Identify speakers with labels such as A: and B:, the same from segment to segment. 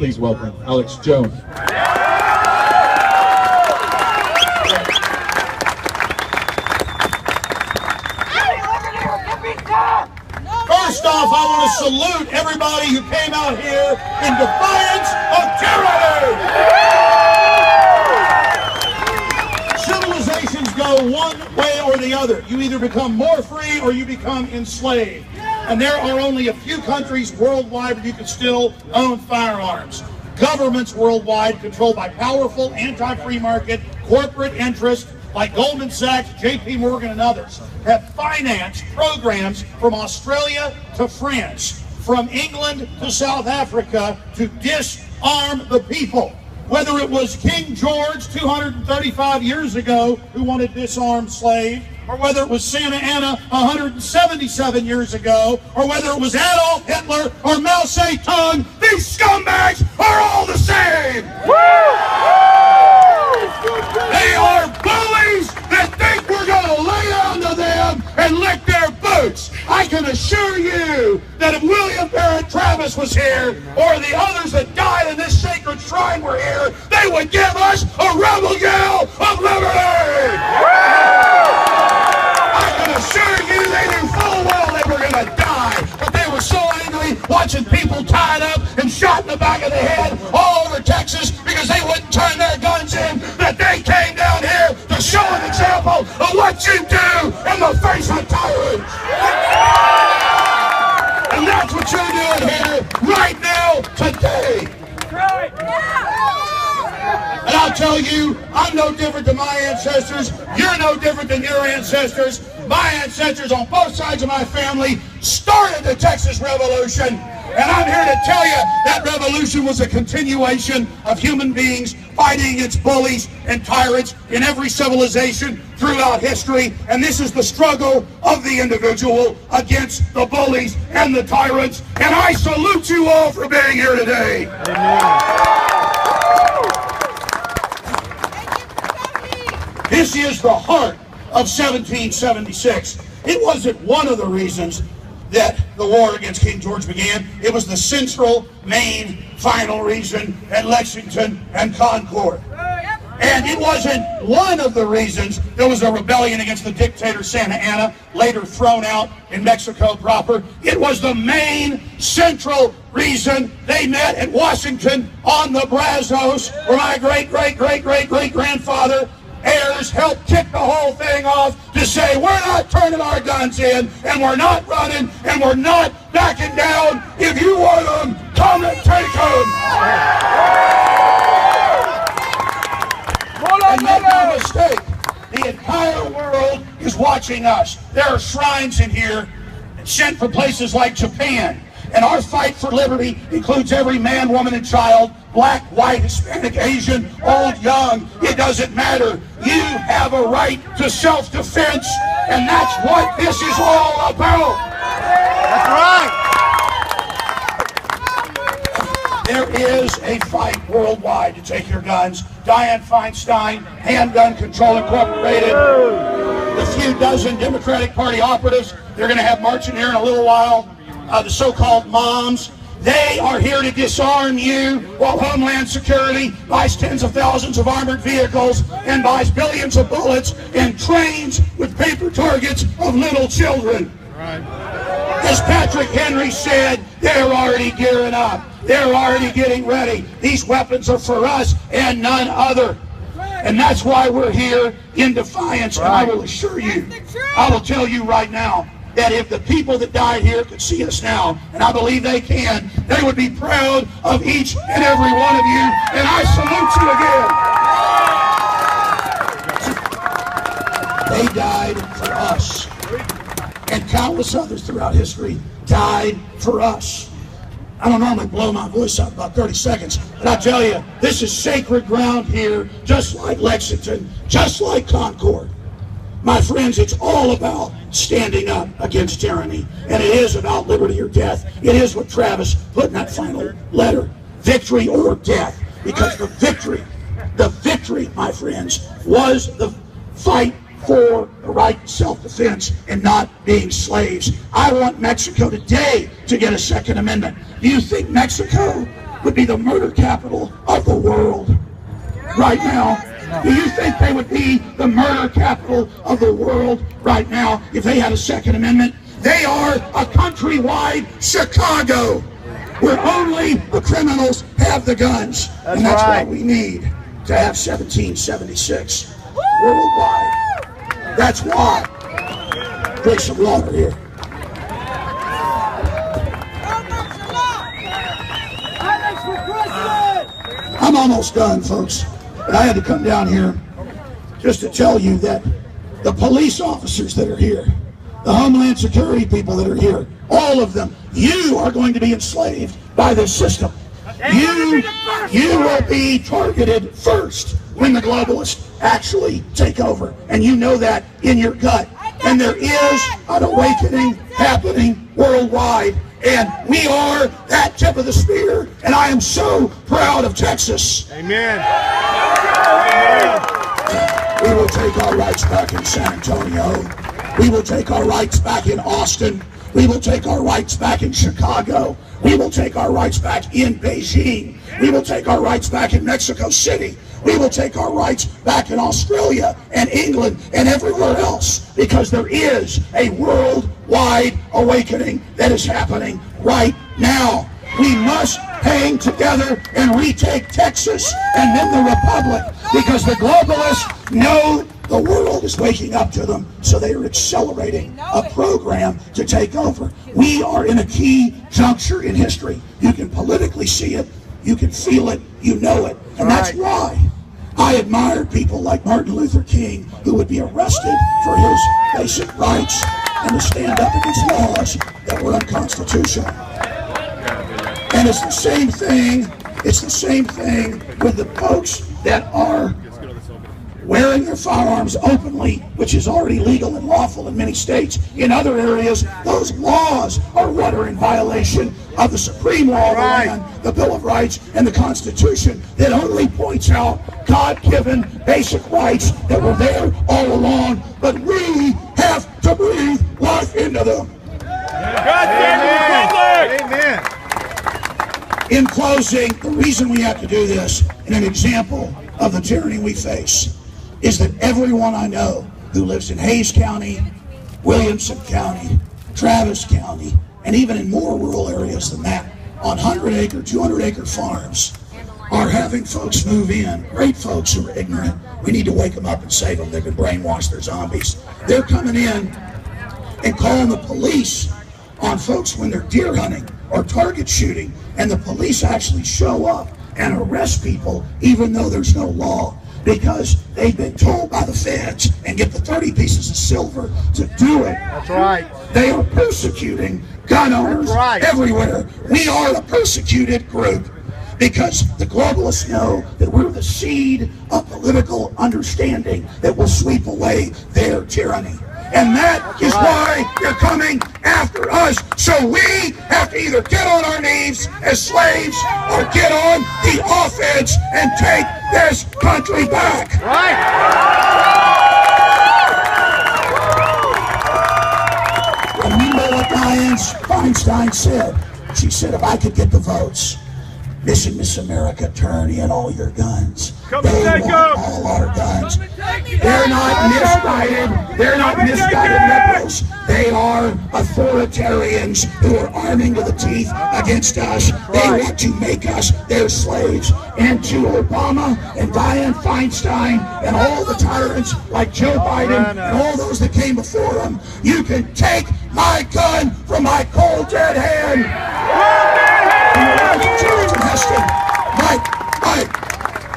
A: please welcome Alex Jones.
B: First off, I want to salute everybody who came out here in defiance of tyranny. Civilizations go one way or the other. You either become more free or you become enslaved. And there are only a few countries worldwide where you can still own firearms. Governments worldwide, controlled by powerful anti-free market corporate interests like Goldman Sachs, JP Morgan, and others, have financed programs from Australia to France, from England to South Africa, to disarm the people. Whether it was King George 235 years ago who wanted disarmed slaves, or whether it was Santa Anna 177 years ago, or whether it was Adolf Hitler or Mao Zedong, these scumbags are all the same! They are bullies that think we're going to lay down to them and lick their boots. I can assure you that if William Barrett Travis was here, or the others that died in this sacred shrine were here, they would give us a rebel yell of liberty! I can assure you they knew full well they were going to die, but they were so angry watching people tied up and shot in the back of the head all over Texas because they wouldn't turn their guns in that they came down here to show an example of what you do in the face of tyrants. And that's what you're doing here right now, today. And I'll tell you, I'm no different than my ancestors. You're no different than your ancestors. My ancestors on both sides of my family started the Texas Revolution. And I'm here to tell you that revolution was a continuation of human beings fighting against bullies and tyrants in every civilization throughout history. And this is the struggle of the individual against the bullies and the tyrants. And I salute you all for being here today. This is the heart of 1776. It wasn't one of the reasons that the war against King George began. It was the central, main, final reason at Lexington and Concord. And it wasn't one of the reasons there was a rebellion against the dictator Santa Anna, later thrown out in Mexico proper. It was the main, central reason they met at Washington on the Brazos, where my great-great-great-great-great-grandfather heirs helped kick the whole thing off to say we're not turning our guns in, and we're not running, and we're not backing down. If you want them, come and take them. And make no mistake, the entire world is watching us. There are shrines in here sent from places like Japan. And our fight for liberty includes every man, woman, and child, black, white, Hispanic, Asian, old, young. It doesn't matter. You have a right to self-defense, and that's what this is all about. That's right. There is a fight worldwide to take your guns. Dianne Feinstein, Handgun Control Incorporated, the few dozen Democratic Party operatives they're going to have marching here in a little while, the so-called moms, they are here to disarm you while Homeland Security buys tens of thousands of armored vehicles and buys billions of bullets and trains with paper targets of little children. Right. As Patrick Henry said, they're already gearing up. They're already getting ready. These weapons are for us and none other. And that's why we're here in defiance. Right. And I will assure you, I will tell you right now, that if the people that died here could see us now, and I believe they can, they would be proud of each and every one of you, and I salute you again. They died for us, and countless others throughout history died for us. I don't normally blow my voice out about 30 seconds, but I tell you, this is sacred ground here, just like Lexington, just like Concord. My friends, it's all about standing up against tyranny. And it is about liberty or death. It is what Travis put in that final letter. Victory or death. Because the victory, my friends, was the fight for the right to self-defense and not being slaves. I want Mexico today to get a Second Amendment. Do you think Mexico would be the murder capital of the world right now? Do you think they would be the murder capital of the world right now if they had a Second Amendment? They are a countrywide Chicago where only the criminals have the guns. And that's
A: right.
B: what we need to have 1776 worldwide. That's why. Drink some water here. I'm almost done, folks. But I had to come down here just to tell you that the police officers that are here, the Homeland Security people that are here, all of them, you are going to be enslaved by this system. You will be targeted first when the globalists actually take over. And you know that in your gut. And there is an awakening happening worldwide. And we are that tip of the spear. And I am so proud of Texas.
A: Amen.
B: We will take our rights back in San Antonio. We will take our rights back in Austin. We will take our rights back in Chicago. We will take our rights back in Beijing. We will take our rights back in Mexico City. We will take our rights back in Australia and England and everywhere else, because there is a worldwide awakening that is happening right now. We must hang together and retake Texas and then the Republic, because the globalists know the world is waking up to them, so they are accelerating a program to take over. We are in a key juncture in history. You can politically see it, you can feel it, you know it, and that's why I admire people like Martin Luther King, who would be arrested for his basic rights and to stand up against laws that were unconstitutional. And it's the same thing with the folks that are wearing their firearms openly, which is already legal and lawful in many states. In other areas, those laws are what are in violation of the supreme law of the land, the Bill of Rights, and the Constitution, that only points out God-given basic rights that were there all along, but we have to breathe life into them.
A: Amen.
B: In closing, the reason we have to do this, and an example of the tyranny we face, is that everyone I know who lives in Hayes County, Williamson County, Travis County, and even in more rural areas than that, on 100-acre, 200-acre farms, are having folks move in, great folks who are ignorant. We need to wake them up and save them. They've been brainwashed, they're zombies. They're coming in and calling the police on folks when they're deer hunting or target shooting, and the police actually show up and arrest people even though there's no law, because they've been told by the feds and get the 30 pieces of silver to do it.
A: That's right.
B: They are persecuting gun owners everywhere. We are a persecuted group because the globalists know that we're the seed of political understanding that will sweep away their tyranny. And that is why they're coming after us. So we have to either get on our knees as slaves or get on the offense and take this country back. Remember what Dianne Feinstein said. She said, if I could get the votes, Miss and Miss America, turn in all your guns. They want all our guns. They're not misguided. They're not misguided liberals. They are authoritarians who are arming to the teeth against us. They want to make us their slaves. And to Obama and Dianne Feinstein and all the tyrants like Joe Biden and all those that came before them, you can take my gun from my cold dead hand. Mike,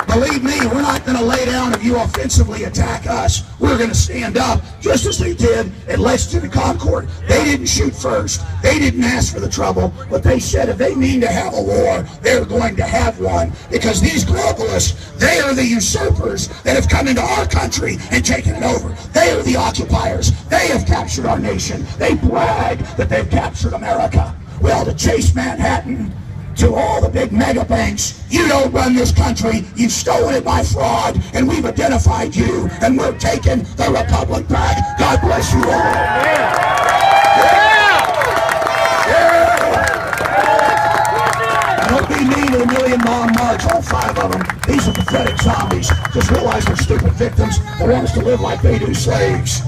B: believe me, we're not going to lay down if you offensively attack us. We're going to stand up, just as they did at Lexington and Concord. They didn't shoot first. They didn't ask for the trouble, but they said if they mean to have a war, they're going to have one. Because these globalists, they are the usurpers that have come into our country and taken it over. They are the occupiers. They have captured our nation. They brag that they've captured America. Well, to chase Manhattan, to all the big mega banks, you don't run this country, you've stolen it by fraud, and we've identified you, and we're taking the republic back. God bless you all. Don't be mean to the Million Mile March, all 5 of them. These are pathetic zombies. Just realize they're stupid victims that want us to live like they do slaves.